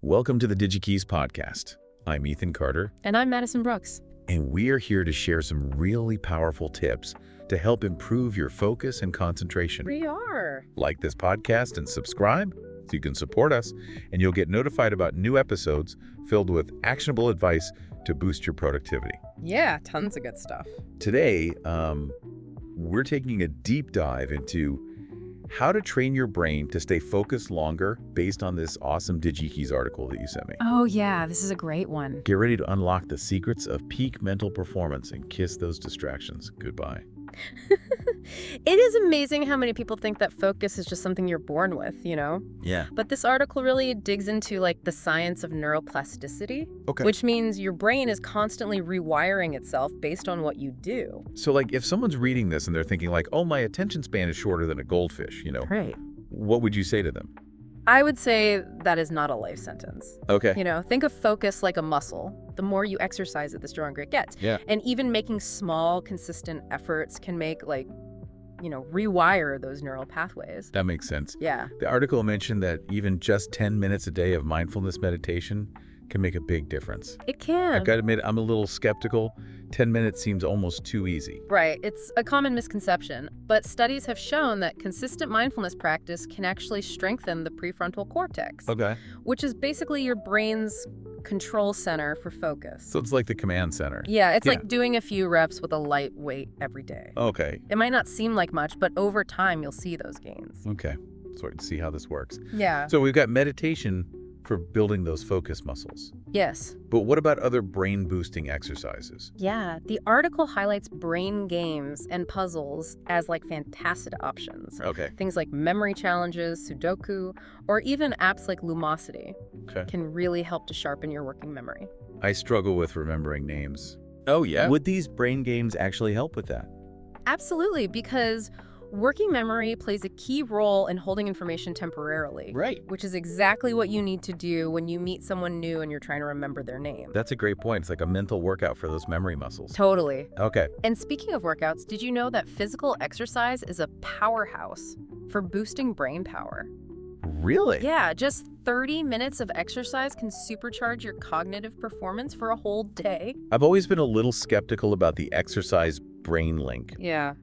Welcome to the DigyKeys podcast. I'm Ethan Carter, And I'm Madison Brooks. and we are here to share some really powerful tips to help improve your focus and concentration. We are. Like this podcast and subscribe so you can support us, and you'll get notified about new episodes filled with actionable advice to boost your productivity. Yeah, tons of good stuff. Today, we're taking a deep dive into how to train your brain to stay focused longer based on this awesome DigyKeys article that you sent me. Oh, yeah, this is a great one. Get ready to unlock the secrets of peak mental performance and kiss those distractions goodbye. It is amazing how many people think that focus is just something you're born with, Yeah. But this article really digs into the science of neuroplasticity, Okay. which means your brain is constantly rewiring itself based on what you do. So if someone's reading this and they're thinking oh, my attention span is shorter than a goldfish, Right. what would you say to them? I would say that is not a life sentence. Okay. Think of focus like a muscle. The more you exercise it, the stronger it gets. Yeah. And even making small, consistent efforts can make, rewire those neural pathways. That makes sense. Yeah. The article mentioned that even just 10 minutes a day of mindfulness meditation can make a big difference. It can. I've got to admit, I'm a little skeptical. 10 minutes seems almost too easy. Right. It's a common misconception, but studies have shown that consistent mindfulness practice can actually strengthen the prefrontal cortex, Okay. which is basically your brain's control center for focus. So it's like the command center. Yeah, it's Yeah. like doing a few reps with a light weight every day. Okay. It might not seem like much, but over time you'll see those gains. Okay. So I can see how this works. Yeah. So we've got meditation for building those focus muscles. Yes. But what about other brain-boosting exercises? Yeah, the article highlights brain games and puzzles as fantastic options. Okay. Things like memory challenges, Sudoku, or even apps like Lumosity Okay. can really help to sharpen your working memory. I struggle with remembering names. Oh, yeah? Would these brain games actually help with that? Absolutely, because working memory plays a key role in holding information temporarily. Right. Which is exactly what you need to do when you meet someone new and you're trying to remember their name. That's a great point. It's like a mental workout for those memory muscles. Totally. Okay. And speaking of workouts, did you know that physical exercise is a powerhouse for boosting brain power? Really? Yeah, just 30 minutes of exercise can supercharge your cognitive performance for a whole day. I've always been a little skeptical about the exercise brain link. Yeah.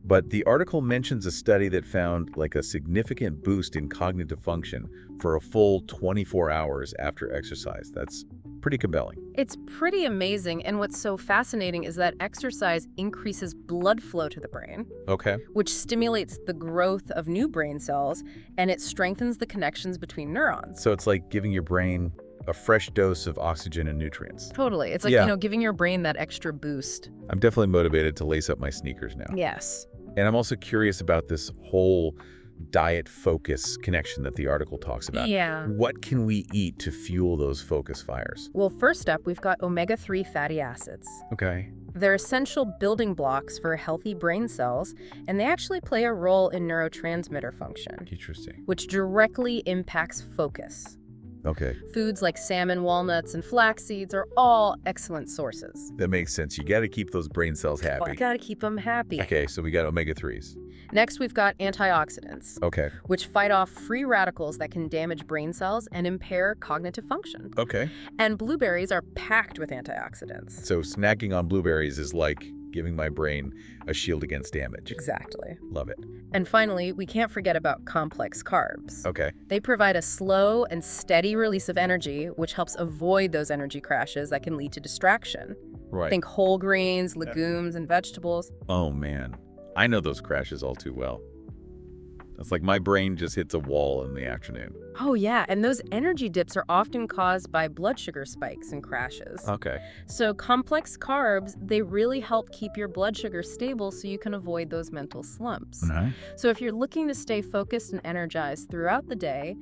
But the article mentions a study that found a significant boost in cognitive function for a full 24 hours after exercise. That's pretty compelling. It's pretty amazing, and what's so fascinating is that exercise increases blood flow to the brain, Okay. which stimulates the growth of new brain cells, and it strengthens the connections between neurons. So it's like giving your brain a fresh dose of oxygen and nutrients. Totally. It's Yeah. giving your brain that extra boost. I'm definitely motivated to lace up my sneakers now. Yes. And I'm also curious about this whole diet focus connection that the article talks about. Yeah. What can we eat to fuel those focus fires? Well, first up, we've got omega-3 fatty acids. Okay. They're essential building blocks for healthy brain cells, and they actually play a role in neurotransmitter function, Interesting. which directly impacts focus. Okay. Foods like salmon, walnuts, and flax seeds are all excellent sources. That makes sense. You got to keep those brain cells Well, I happy. gotta keep them happy. Okay, so we got omega-3s. Next, we've got antioxidants, Okay. which fight off free radicals that can damage brain cells and impair cognitive function. Okay. And blueberries are packed with antioxidants. So snacking on blueberries is like giving my brain a shield against damage. Exactly. Love it. And finally, we can't forget about complex carbs. Okay. They provide a slow and steady release of energy, which helps avoid those energy crashes that can lead to distraction. Right. Think whole grains, legumes, and vegetables. Oh, man. I know those crashes all too well. It's like my brain just hits a wall in the afternoon. Oh, yeah, and those energy dips are often caused by blood sugar spikes and crashes. Okay. So complex carbs, they really help keep your blood sugar stable so you can avoid those mental slumps. Nice. So if you're looking to stay focused and energized throughout the day,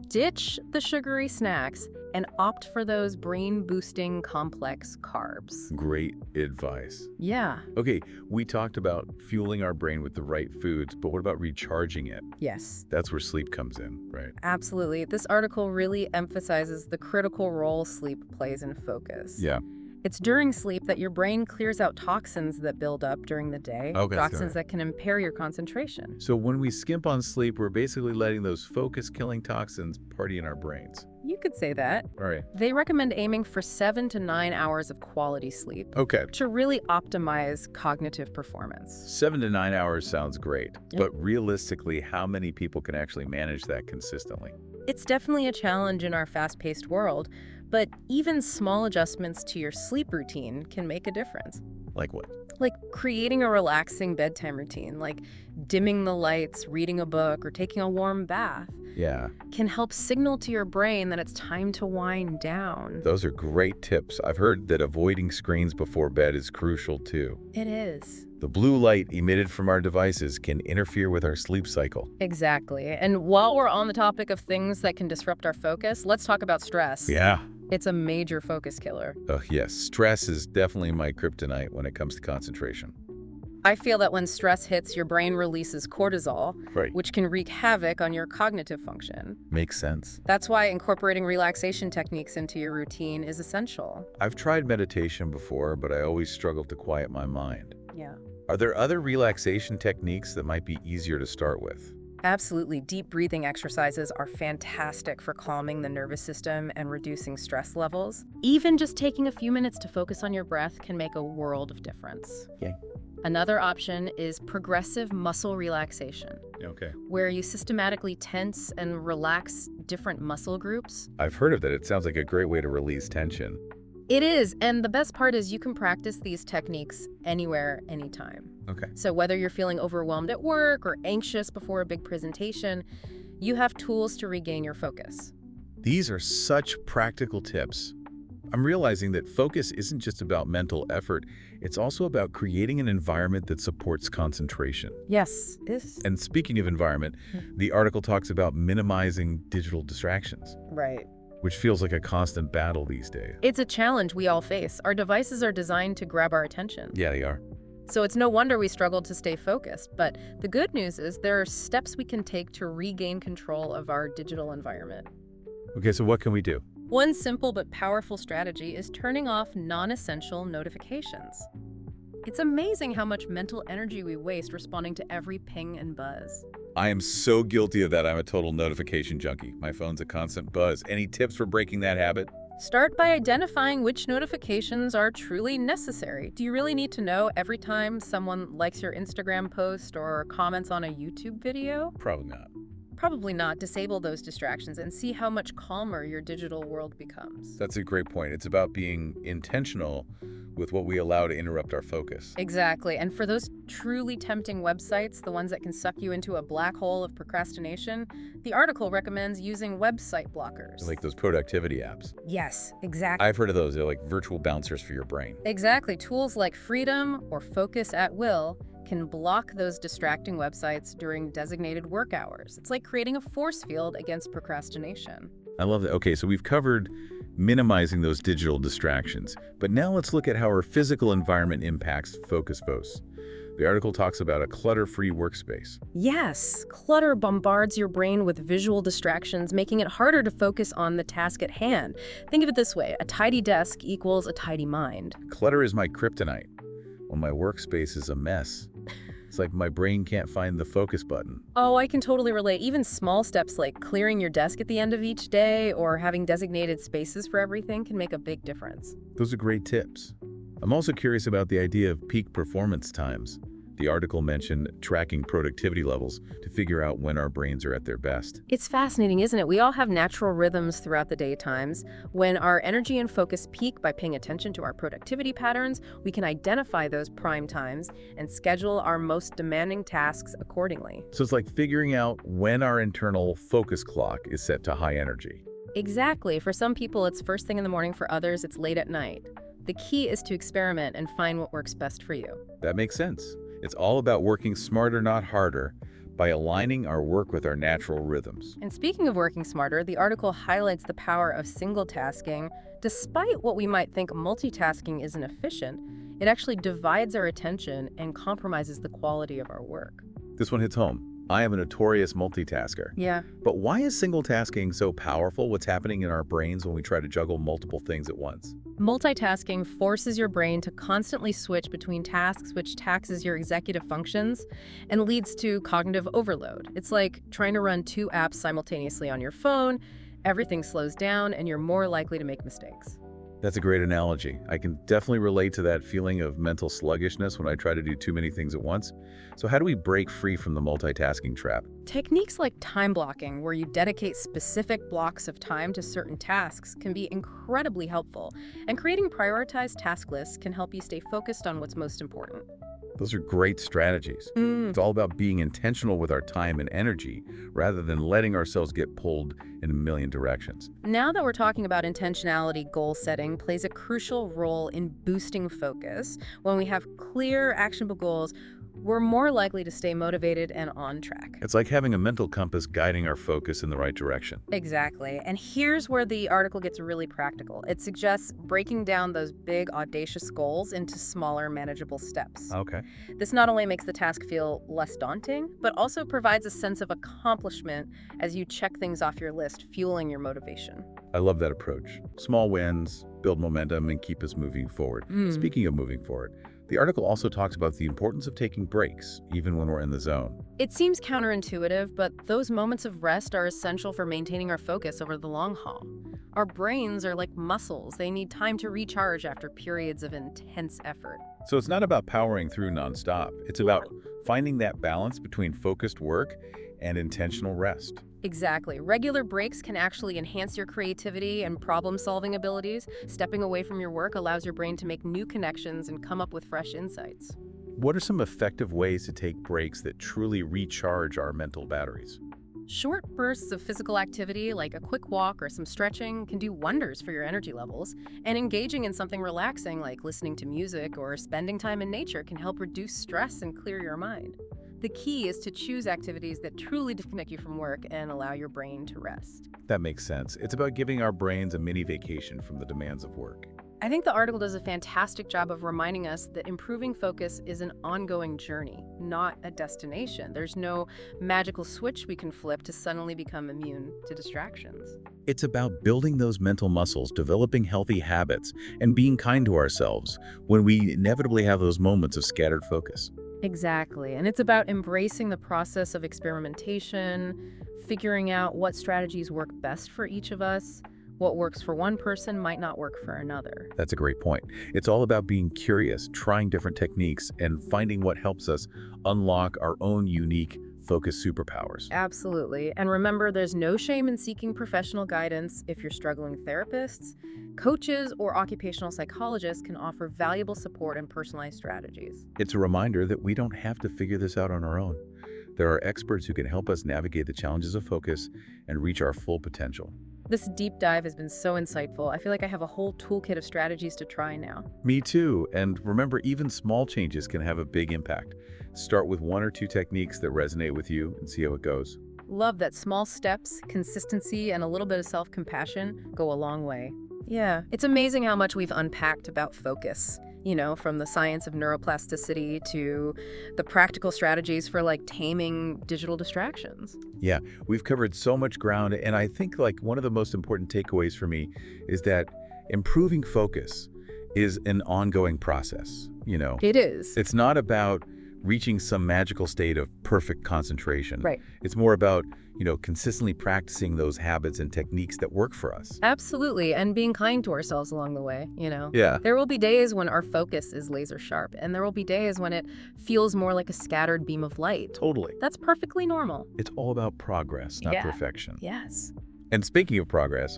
ditch the sugary snacks and opt for those brain-boosting complex carbs. Great advice. Yeah. Okay, we talked about fueling our brain with the right foods, but what about recharging it? Yes. That's where sleep comes in, right? Absolutely. This article really emphasizes the critical role sleep plays in focus. Yeah. It's during sleep that your brain clears out toxins that build up during the day, Okay, toxins that can impair your concentration. So when we skimp on sleep, we're basically letting those focus-killing toxins party in our brains. You could say that. All right. They recommend aiming for 7 to 9 hours of quality sleep Okay. to really optimize cognitive performance. 7 to 9 hours sounds great, Yep. but realistically, how many people can actually manage that consistently? It's definitely a challenge in our fast-paced world, but even small adjustments to your sleep routine can make a difference. Like what? Like creating a relaxing bedtime routine, like dimming the lights, reading a book, or taking a warm bath, Yeah, can help signal to your brain that it's time to wind down. those are great tips. I've heard that avoiding screens before bed is crucial too. It is. The blue light emitted from our devices can interfere with our sleep cycle. Exactly. And while we're on the topic of things that can disrupt our focus, let's talk about stress. Yeah. It's a major focus killer. Oh, yes. Stress is definitely my kryptonite when it comes to concentration. I feel that when stress hits, your brain releases cortisol, Right. which can wreak havoc on your cognitive function. Makes sense. That's why incorporating relaxation techniques into your routine is essential. I've tried meditation before, but I always struggle to quiet my mind. Yeah. Are there other relaxation techniques that might be easier to start with? Absolutely. Deep breathing exercises are fantastic for calming the nervous system and reducing stress levels. Even just taking a few minutes to focus on your breath can make a world of difference. Yay. Another option is progressive muscle relaxation, Okay. where you systematically tense and relax different muscle groups. I've heard of that. It sounds like a great way to release tension. It is, and the best part is you can practice these techniques anywhere, anytime. Okay. So whether you're feeling overwhelmed at work or anxious before a big presentation, you have tools to regain your focus. These are such practical tips. I'm realizing that focus isn't just about mental effort, it's also about creating an environment that supports concentration. Yes. And speaking of environment, the article talks about minimizing digital distractions, Right. which feels like a constant battle these days. It's a challenge we all face. Our devices are designed to grab our attention. Yeah, they are. So it's no wonder we struggle to stay focused. But the good news is there are steps we can take to regain control of our digital environment. Okay, so what can we do? One simple but powerful strategy is turning off non-essential notifications. It's amazing how much mental energy we waste responding to every ping and buzz. I am so guilty of that. I'm a total notification junkie. My phone's a constant buzz. Any tips for breaking that habit? Start by identifying which notifications are truly necessary. Do you really need to know every time someone likes your Instagram post or comments on a YouTube video? Probably not. Probably not. Disable those distractions and see how much calmer your digital world becomes. That's a great point. It's about being intentional with what we allow to interrupt our focus. Exactly. And for those truly tempting websites, the ones that can suck you into a black hole of procrastination, the article recommends using website blockers. Like those productivity apps. Yes, exactly. I've heard of those. They're like virtual bouncers for your brain. Exactly. Tools like Freedom or Focus at Will can block those distracting websites during designated work hours. It's like creating a force field against procrastination. I love that. Okay, so we've covered minimizing those digital distractions, but now let's look at how our physical environment impacts focus boosts. The article talks about a clutter-free workspace. Yes, clutter bombards your brain with visual distractions, making it harder to focus on the task at hand. Think of it this way, a tidy desk equals a tidy mind. Clutter is my kryptonite. When my workspace is a mess, it's like my brain can't find the focus button. Oh, I can totally relate. Even small steps like clearing your desk at the end of each day or having designated spaces for everything can make a big difference. Those are great tips. I'm also curious about the idea of peak performance times. The article mentioned tracking productivity levels to figure out when our brains are at their best. It's fascinating, isn't it? We all have natural rhythms throughout the daytimes. When our energy and focus peak by paying attention to our productivity patterns, we can identify those prime times and schedule our most demanding tasks accordingly. So it's like figuring out when our internal focus clock is set to high energy. Exactly. For some people, it's first thing in the morning. For others, it's late at night. The key is to experiment and find what works best for you. That makes sense. It's all about working smarter, not harder, by aligning our work with our natural rhythms. And speaking of working smarter, the article highlights the power of single tasking. Despite what we might think multitasking isn't efficient, it actually divides our attention and compromises the quality of our work. This one hits home. I am a notorious multitasker. Yeah. But why is single tasking so powerful? What's happening in our brains when we try to juggle multiple things at once? Multitasking forces your brain to constantly switch between tasks, which taxes your executive functions and leads to cognitive overload. It's like trying to run two apps simultaneously on your phone, Everything slows down and you're more likely to make mistakes. That's a great analogy. I can definitely relate to that feeling of mental sluggishness when I try to do too many things at once. So how do we break free from the multitasking trap? Techniques like time blocking, where you dedicate specific blocks of time to certain tasks, can be incredibly helpful. And creating prioritized task lists can help you stay focused on what's most important. Those are great strategies. It's all about being intentional with our time and energy rather than letting ourselves get pulled in a million directions. Now that we're talking about intentionality, goal setting plays a crucial role in boosting focus. When we have clear, actionable goals, we're more likely to stay motivated and on track. It's like having a mental compass guiding our focus in the right direction. Exactly. And here's where the article gets really practical. It suggests breaking down those big, audacious goals into smaller, manageable steps. Okay. This not only makes the task feel less daunting, but also provides a sense of accomplishment as you check things off your list, fueling your motivation. I love that approach. Small wins, build momentum, and keep us moving forward. Speaking of moving forward, the article also talks about the importance of taking breaks, even when we're in the zone. It seems counterintuitive, but those moments of rest are essential for maintaining our focus over the long haul. Our brains are like muscles. They need time to recharge after periods of intense effort. So it's not about powering through nonstop. It's about finding that balance between focused work and intentional rest. Exactly. Regular breaks can actually enhance your creativity and problem-solving abilities. Stepping away from your work allows your brain to make new connections and come up with fresh insights. What are some effective ways to take breaks that truly recharge our mental batteries? Short bursts of physical activity, like a quick walk or some stretching, can do wonders for your energy levels. And engaging in something relaxing, like listening to music or spending time in nature, can help reduce stress and clear your mind. The key is to choose activities that truly disconnect you from work and allow your brain to rest. That makes sense. It's about giving our brains a mini vacation from the demands of work. I think the article does a fantastic job of reminding us that improving focus is an ongoing journey, not a destination. There's no magical switch we can flip to suddenly become immune to distractions. It's about building those mental muscles, developing healthy habits, and being kind to ourselves when we inevitably have those moments of scattered focus. Exactly. And it's about embracing the process of experimentation, figuring out what strategies work best for each of us. What works for one person might not work for another. That's a great point. It's all about being curious, trying different techniques, and finding what helps us unlock our own unique focus superpowers. Absolutely. And remember, there's no shame in seeking professional guidance. If you're struggling, therapists, coaches, or occupational psychologists can offer valuable support and personalized strategies. It's a reminder that we don't have to figure this out on our own. There are experts who can help us navigate the challenges of focus and reach our full potential. This deep dive has been so insightful. I feel like I have a whole toolkit of strategies to try now. Me too. And remember, even small changes can have a big impact. Start with 1 or 2 techniques that resonate with you and see how it goes. Love that small steps, consistency, and a little bit of self-compassion go a long way. Yeah, it's amazing how much we've unpacked about focus. From the science of neuroplasticity to the practical strategies for taming digital distractions. Yeah, we've covered so much ground, and I think one of the most important takeaways for me is that improving focus is an ongoing process. It is. It's not about reaching some magical state of perfect concentration. Right. It's more about, consistently practicing those habits and techniques that work for us. Absolutely. And being kind to ourselves along the way, Yeah. There will be days when our focus is laser sharp, and there will be days when it feels more like a scattered beam of light. Totally. That's perfectly normal. It's all about progress, not perfection. Yes. And speaking of progress,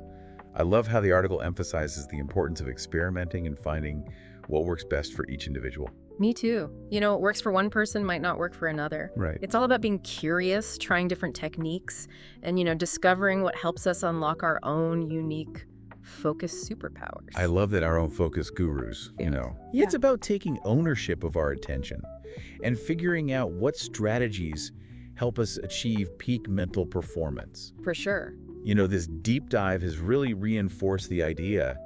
I love how the article emphasizes the importance of experimenting and finding what works best for each individual. Me too. What works for one person might not work for another. Right. It's all about being curious, trying different techniques, and, discovering what helps us unlock our own unique focus superpowers. I love that our own focus gurus, Yeah. It's about taking ownership of our attention and figuring out what strategies help us achieve peak mental performance. For sure. This deep dive has really reinforced the idea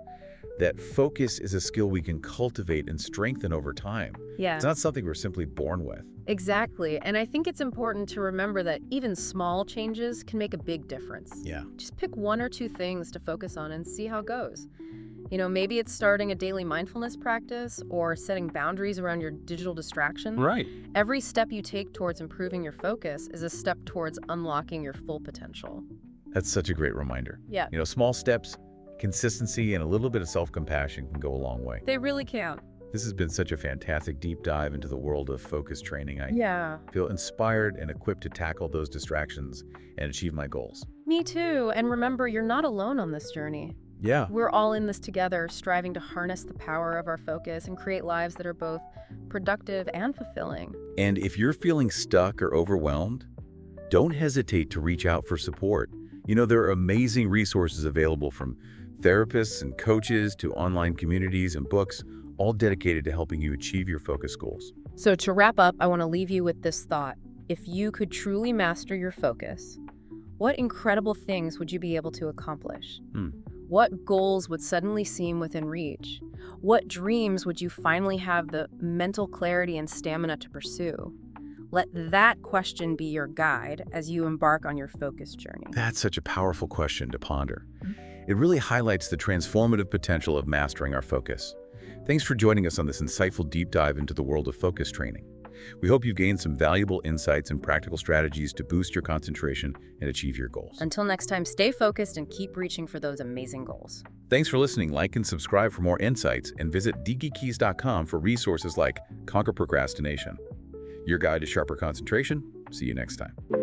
that focus is a skill we can cultivate and strengthen over time. Yeah. It's not something we're simply born with. Exactly. And I think it's important to remember that even small changes can make a big difference. Yeah. Just pick 1 or 2 things to focus on and see how it goes. Maybe it's starting a daily mindfulness practice or setting boundaries around your digital distraction. Right. Every step you take towards improving your focus is a step towards unlocking your full potential. That's such a great reminder. Yeah, Small steps, consistency, and a little bit of self-compassion can go a long way. they really count. This has been such a fantastic deep dive into the world of focus training. I Yeah, feel inspired and equipped to tackle those distractions and achieve my goals. me too. And remember, you're not alone on this journey. Yeah. We're all in this together, striving to harness the power of our focus and create lives that are both productive and fulfilling. And if you're feeling stuck or overwhelmed, don't hesitate to reach out for support. There are amazing resources available from therapists and coaches to online communities and books, all dedicated to helping you achieve your focus goals. So to wrap up, I want to leave you with this thought. If you could truly master your focus, what incredible things would you be able to accomplish? What goals would suddenly seem within reach? What dreams would you finally have the mental clarity and stamina to pursue? Let that question be your guide as you embark on your focus journey. That's such a powerful question to ponder. It really highlights the transformative potential of mastering our focus. Thanks for joining us on this insightful deep dive into the world of focus training. We hope you've gained some valuable insights and practical strategies to boost your concentration and achieve your goals. Until next time, stay focused and keep reaching for those amazing goals. Thanks for listening. Like and subscribe for more insights, and visit DigyKeys.com for resources like Conquer Procrastination, your guide to sharper concentration. See you next time.